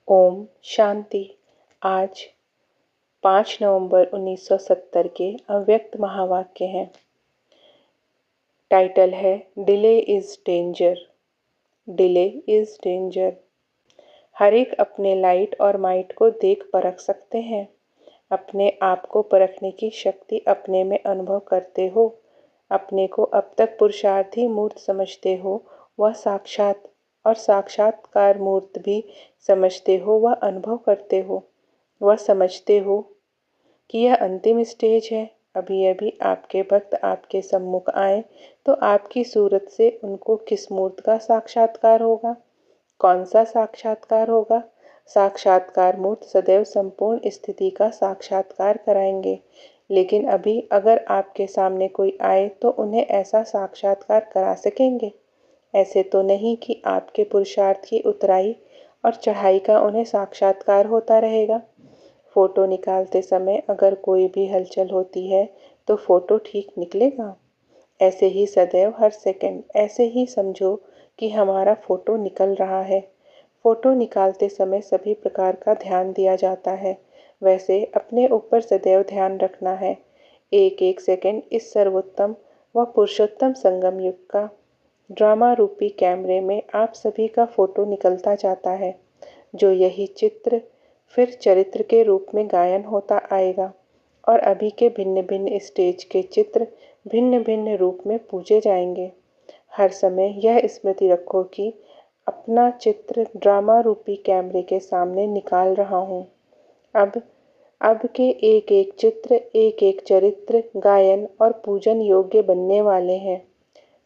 ओम शांति। आज 5 नवंबर 1970 के अव्यक्त महावाक्य हैं। टाइटल है delay is danger. Delay is danger. हर एक अपने लाइट और माइट को देख परख सकते हैं। अपने आप को परखने की शक्ति अपने में अनुभव करते हो। अपने को अब तक पुरुषार्थी मूर्त समझते हो, वह साक्षात और साक्षात्कार मूर्त भी समझते हो, वह अनुभव करते हो, वह समझते हो कि यह अंतिम स्टेज है। अभी अभी आपके भक्त आपके सम्मुख आए तो आपकी सूरत से उनको किस मूर्त का साक्षात्कार होगा? कौन सा साक्षात्कार होगा? साक्षात्कार मूर्त सदैव संपूर्ण स्थिति का साक्षात्कार कराएंगे। लेकिन अभी अगर आपके सामने कोई आए तो उन्हें ऐसा साक्षात्कार करा सकेंगे? ऐसे तो नहीं कि आपके पुरुषार्थ की उतराई और चढ़ाई का उन्हें साक्षात्कार होता रहेगा। फोटो निकालते समय अगर कोई भी हलचल होती है तो फोटो ठीक निकलेगा? ऐसे ही सदैव हर सेकंड ऐसे ही समझो कि हमारा फोटो निकल रहा है। फोटो निकालते समय सभी प्रकार का ध्यान दिया जाता है, वैसे अपने ऊपर सदैव ध्यान रखना है। एक एक सेकंड इस सर्वोत्तम व पुरुषोत्तम संगम युग का ड्रामा रूपी कैमरे में आप सभी का फोटो निकलता जाता है, जो यही चित्र फिर चरित्र के रूप में गायन होता आएगा और अभी के भिन्न भिन्न स्टेज के चित्र भिन्न भिन्न रूप में पूजे जाएंगे। हर समय यह स्मृति रखो कि अपना चित्र ड्रामा रूपी कैमरे के सामने निकाल रहा हूँ। अब के एक एक चित्र एक एक चरित्र गायन और पूजन योग्य बनने वाले हैं।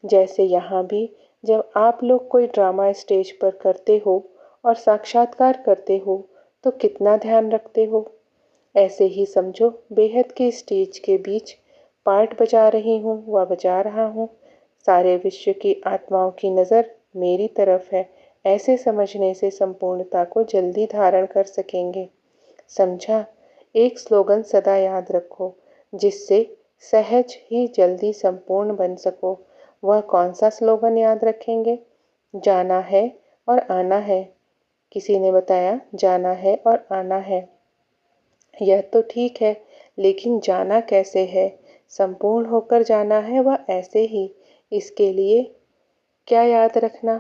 जैसे यहाँ भी जब आप लोग कोई ड्रामा स्टेज पर करते हो और साक्षात्कार करते हो तो कितना ध्यान रखते हो? ऐसे ही समझो बेहद के स्टेज के बीच पार्ट बजा रही हूँ व बजा रहा हूँ। सारे विश्व की आत्माओं की नज़र मेरी तरफ है। ऐसे समझने से संपूर्णता को जल्दी धारण कर सकेंगे। समझा? एक स्लोगन सदा याद रखो जिससे सहज ही जल्दी संपूर्ण बन सको। वह कौन सा स्लोगन याद रखेंगे? जाना है और आना है। किसी ने बताया जाना है और आना है। यह तो ठीक है, लेकिन जाना कैसे है? संपूर्ण होकर जाना है वह ऐसे ही। इसके लिए क्या याद रखना?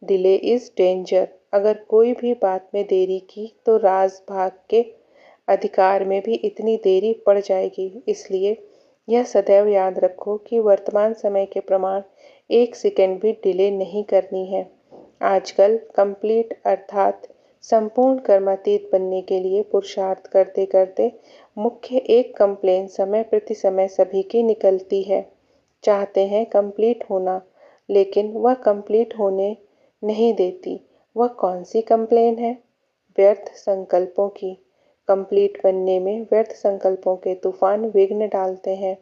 Delay is danger. अगर कोई भी बात में देरी की तो राज भाग के अधिकार में भी इतनी देरी पड़ जाएगी। इसलिए यह सदैव याद रखो कि वर्तमान समय के प्रमाण एक सेकंड भी डिले नहीं करनी है। आजकल कंप्लीट अर्थात संपूर्ण कर्मातीत बनने के लिए पुरुषार्थ करते करते मुख्य एक कंप्लेन समय प्रति समय सभी की निकलती है। चाहते हैं कंप्लीट होना, लेकिन वह कंप्लीट होने नहीं देती। वह कौन सी कंप्लेन है? व्यर्थ संकल्पों की। कंप्लीट बनने में व्यर्थ संकल्पों के तूफान विघ्न डालते हैं।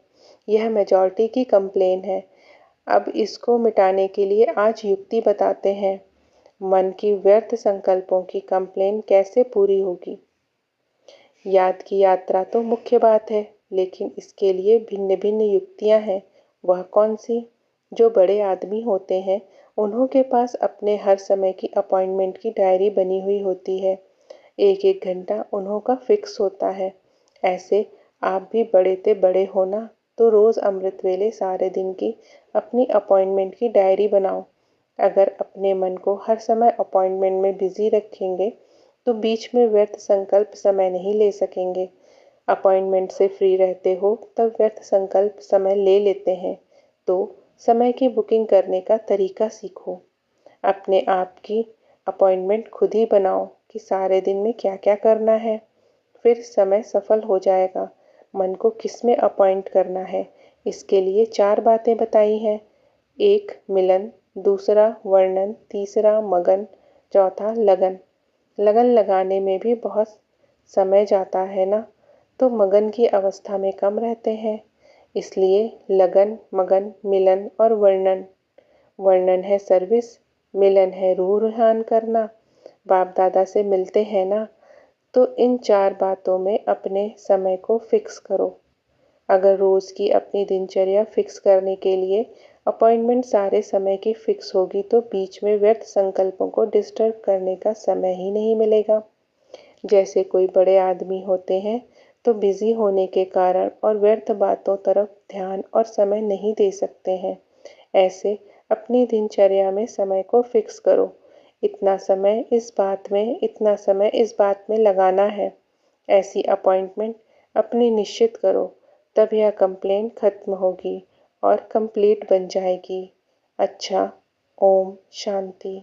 यह मेजॉरिटी की कंप्लेन है। अब इसको मिटाने के लिए आज युक्ति बताते हैं। मन की व्यर्थ संकल्पों की कंप्लेन कैसे पूरी होगी? याद की यात्रा तो मुख्य बात है, लेकिन इसके लिए भिन्न भिन्न युक्तियां हैं। वह कौन सी? जो बड़े आदमी होते हैं उन्हों के पास अपने हर समय की अपॉइंटमेंट की डायरी बनी हुई होती है। एक एक घंटा उन्हों का फिक्स होता है। ऐसे आप भी बड़े ते बड़े होना तो रोज़ अमृत वेले सारे दिन की अपनी अपॉइंटमेंट की डायरी बनाओ। अगर अपने मन को हर समय अपॉइंटमेंट में बिजी रखेंगे तो बीच में व्यर्थ संकल्प समय नहीं ले सकेंगे। अपॉइंटमेंट से फ्री रहते हो तब व्यर्थ संकल्प समय ले लेते हैं। तो समय की बुकिंग करने का तरीका सीखो। अपने आप की अपॉइंटमेंट खुद ही बनाओ कि सारे दिन में क्या क्या करना है। फिर समय सफल हो जाएगा। मन को किस में अपॉइंट करना है, इसके लिए 4 बातें बताई हैं। 1 मिलन, दूसरा वर्णन, तीसरा मगन, चौथा लगन। लगन लगाने में भी बहुत समय जाता है ना, तो मगन की अवस्था में कम रहते हैं। इसलिए लगन, मगन, मिलन और वर्णन। वर्णन है सर्विस, मिलन है रूह रुहान करना, बाप दादा से मिलते हैं ना। तो इन 4 बातों में अपने समय को फिक्स करो। अगर रोज़ की अपनी दिनचर्या फिक्स करने के लिए अपॉइंटमेंट सारे समय की फिक्स होगी तो बीच में व्यर्थ संकल्पों को डिस्टर्ब करने का समय ही नहीं मिलेगा। जैसे कोई बड़े आदमी होते हैं तो बिजी होने के कारण और व्यर्थ बातों तरफ ध्यान और समय नहीं दे सकते हैं। ऐसे अपनी दिनचर्या में समय को फिक्स करो। इतना समय इस बात में, इतना समय इस बात में लगाना है। ऐसी अपॉइंटमेंट अपनी निश्चित करो, तब यह कंप्लेंट खत्म होगी और कंप्लीट बन जाएगी। अच्छा, ओम शांति।